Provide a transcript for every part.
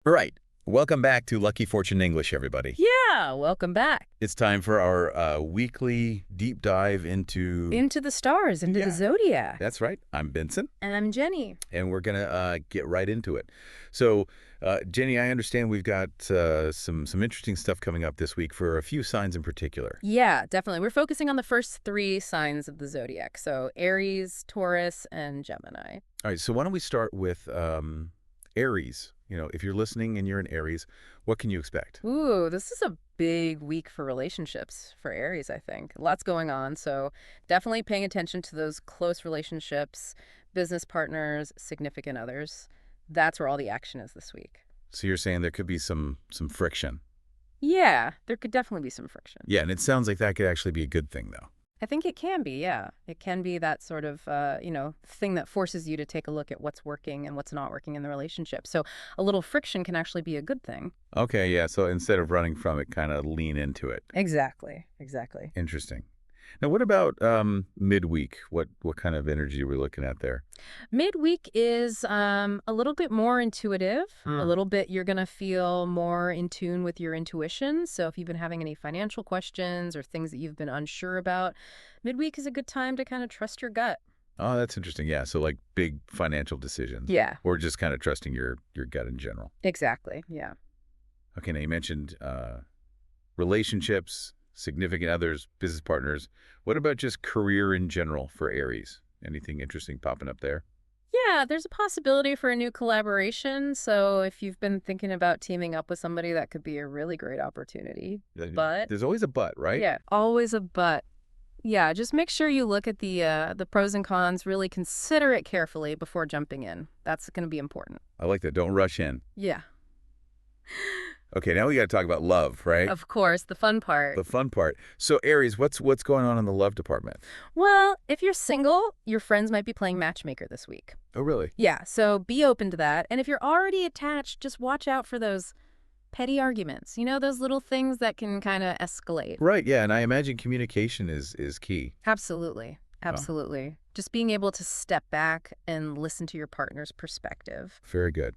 All right. Welcome back to Lucky Fortune English, everybody. Yeah, welcome back. It's time for our weekly deep dive into... Into the stars, into the Yeah, zodiac. that's right. I'm Benson, And I'm Jenny. and we're going to get right into it. So, Jenny, I understand we've got some interesting stuff coming up this week for a few signs in particular. Yeah, definitely. We're focusing on the first three signs of the zodiac. So Aries, Taurus, and Gemini. All right, so why don't we start with Aries? You know, if you're listening and you're an Aries, what can you expect? Ooh, this is a big week for relationships for Aries, I think. Lots going on. So definitely paying attention to those close relationships, business partners, significant others. That's where all the action is this week. So you're saying there could be some friction. Yeah, there could definitely be some friction. Yeah, and it sounds like that could actually be a good thing, though. I think it can be, yeah. It can be that sort of, thing that forces you to take a look at what's working and what's not working in the relationship. So a little friction can actually be a good thing. Okay, yeah, so instead of running from it, kind of lean into it. Exactly. Exactly. Interesting. Now, what about midweek? What kind of energy are we looking at there? Midweek is a little bit more intuitive. A little bit you're going to feel more in tune with your intuition. So if you've been having any financial questions or things that you've been unsure about, midweek is a good time to kind of trust your gut. Oh, that's interesting. Yeah, so like big financial decisions. Yeah, Or just kind of trusting your gut in general. exactly. Yeah. Okay, now you mentioned relationships, significant others, business partners. What about just career in general for Aries? Anything interesting popping up there? Yeah, there's a possibility for a new collaboration. So if you've been thinking about teaming up with somebody, that could be a really great opportunity. But There's always a but, right? yeah, always a but. Yeah, just make sure you look at the pros and cons, really consider it carefully before jumping in. That's going to be important. I like that. Don't rush in. Yeah, Okay, now we got to talk about love, right? of course, the fun part. The fun part. So Aries, what's going on in the love department? Well, if you're single, your friends might be playing matchmaker this week. Oh, really? Yeah, so be open to that. And if you're already attached, just watch out for those petty arguments. You know, those little things that can kind of escalate. Right, yeah, and I imagine communication is key. Absolutely. Absolutely. Just being able to step back and listen to your partner's perspective. Very good.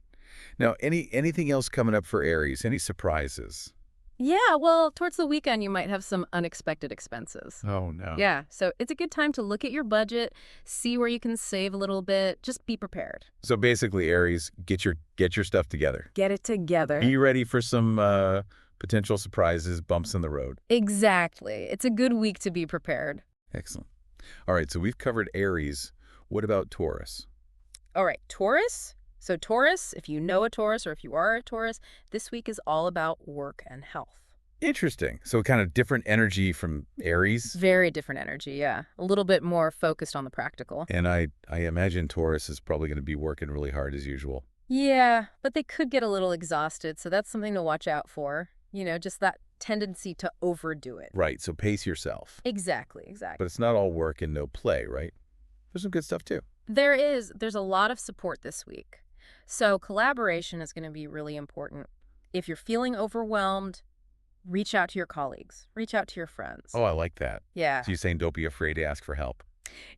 Now, anything else coming up for Aries? Any surprises? Yeah, well, towards the weekend, you might have some unexpected expenses. Oh, no. Yeah, so it's a good time to look at your budget, see where you can save a little bit. Just be prepared. So basically, Aries, get your stuff together. Get it together. Be ready for some potential surprises, bumps in the road. Exactly. It's a good week to be prepared. Excellent. All right, so we've covered Aries. What about Taurus? All right, Taurus. So Taurus, if you know a Taurus or if you are a Taurus, this week is all about work and health. Interesting. So kind of different energy from Aries. Very different energy, yeah. A little bit more focused on the practical. And I imagine Taurus is probably going to be working really hard as usual. Yeah, but they could get a little exhausted, so that's something to watch out for. You know, just that tendency to overdo it. Right, so pace yourself. Exactly, exactly. But it's not all work and no play, right? There's some good stuff too. There's a lot of support this week. So collaboration is going to be really important. If you're feeling overwhelmed, reach out to your colleagues, reach out to your friends. Oh, I like that. Yeah. So you're saying don't be afraid to ask for help.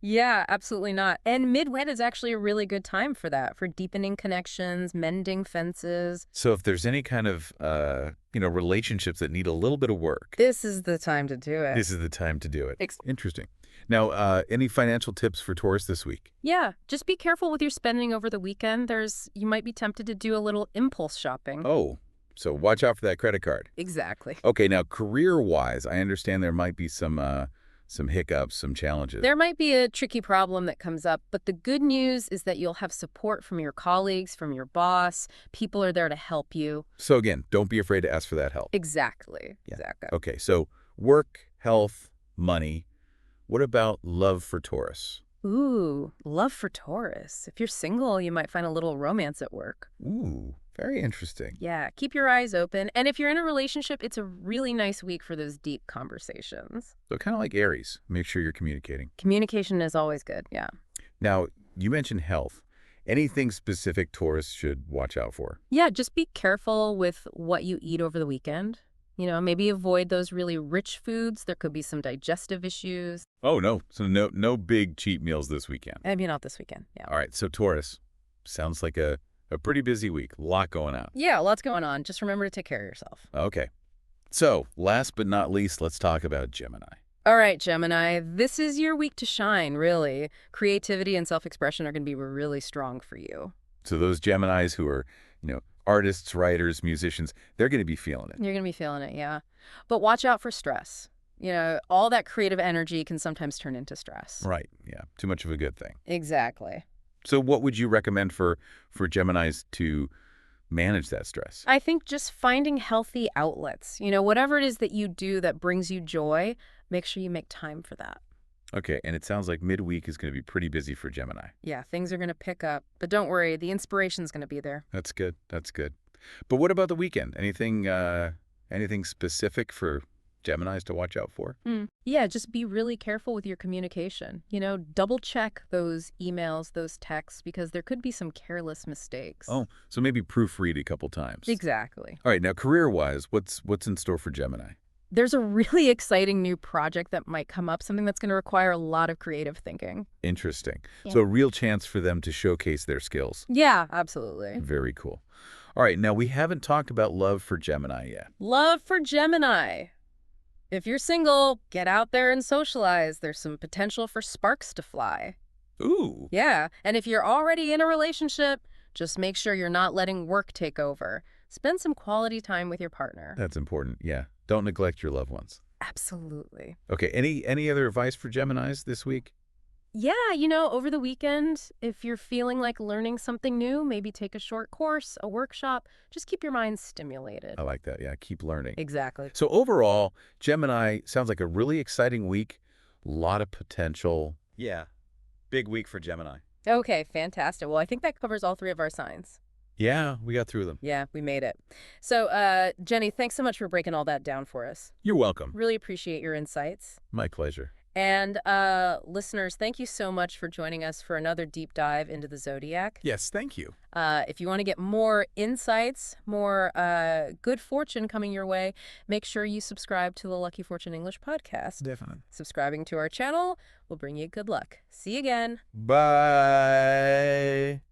Yeah, absolutely not. And midweek is actually a really good time for that, for deepening connections, mending fences. So if there's any kind of, relationships that need a little bit of work, This is the time to do it. this is the time to do it. Interesting. Now, any financial tips for Taurus this week? Yeah, just be careful with your spending over the weekend. You might be tempted to do a little impulse shopping. Oh, so watch out for that credit card. Exactly. Okay, now career-wise, I understand there might be some hiccups, some challenges. There might be a tricky problem that comes up, but the good news is that you'll have support from your colleagues, from your boss. People are there to help you. So again, don't be afraid to ask for that help. Exactly. Yeah. Exactly. Okay, so work, health, money. What about love for Taurus? Ooh, love for Taurus. If you're single, you might find a little romance at work. Ooh, very interesting. Yeah, keep your eyes open. And if you're in a relationship, it's a really nice week for those deep conversations. So kind of like Aries, make sure you're communicating. Communication is always good, yeah. Now, you mentioned health. Anything specific Taurus should watch out for? Yeah, just be careful with what you eat over the weekend. You know, maybe avoid those really rich foods. There could be some digestive issues. Oh, no. So no big cheat meals this weekend. Maybe not this weekend, yeah. All right, so Taurus, sounds like a A pretty busy week. A lot going on. Yeah, lots going on. Just remember to take care of yourself. Okay. So, last but not least, let's talk about Gemini. All right, Gemini, this is your week to shine, really. Creativity and self-expression are going to be really strong for you. So those Geminis who are, artists, writers, musicians, they're going to be feeling it. You're going to be feeling it, yeah. But watch out for stress. All that creative energy can sometimes turn into stress. Right. Yeah. Too much of a good thing. Exactly. So what would you recommend for Geminis to manage that stress? I think just finding healthy outlets. Whatever it is that you do that brings you joy, make sure you make time for that. Okay. And it sounds like midweek is going to be pretty busy for Gemini. Yeah, things are going to pick up. But don't worry, the inspiration's going to be there. That's good. That's good. But what about the weekend? Anything specific for Geminis to watch out for? Yeah, just be really careful with your communication. Double check those emails, those texts, because there could be some careless mistakes. Oh, so maybe proofread a couple times. Exactly. All right. Now, career-wise, what's in store for Gemini? There's a really exciting new project that might come up, something that's going to require a lot of creative thinking. Interesting. Yeah. So a real chance for them to showcase their skills. Yeah, absolutely. Very cool. All right. Now, we haven't talked about love for Gemini yet. Love for Gemini. If you're single, get out there and socialize. There's some potential for sparks to fly. Ooh. Yeah, and if you're already in a relationship, just make sure you're not letting work take over. Spend some quality time with your partner. That's important. Yeah. Don't neglect your loved ones. Absolutely. Okay. Any other advice for Geminis this week? Yeah, over the weekend, if you're feeling like learning something new, maybe take a short course, a workshop. Just keep your mind stimulated. I like that. Yeah. Keep learning. Exactly. So overall, Gemini sounds like a really exciting week. A lot of potential. Yeah. Big week for Gemini. Okay, fantastic. Well, I think that covers all three of our signs. Yeah, we got through them. Yeah, we made it. So, Jenny, thanks so much for breaking all that down for us. You're welcome. Really appreciate your insights. My pleasure. And listeners, thank you so much for joining us for another deep dive into the Zodiac. Yes, thank you. If you want to get more insights, more good fortune coming your way, make sure you subscribe to the Lucky Fortune English podcast. Definitely. Subscribing to our channel will bring you good luck. See you again. Bye.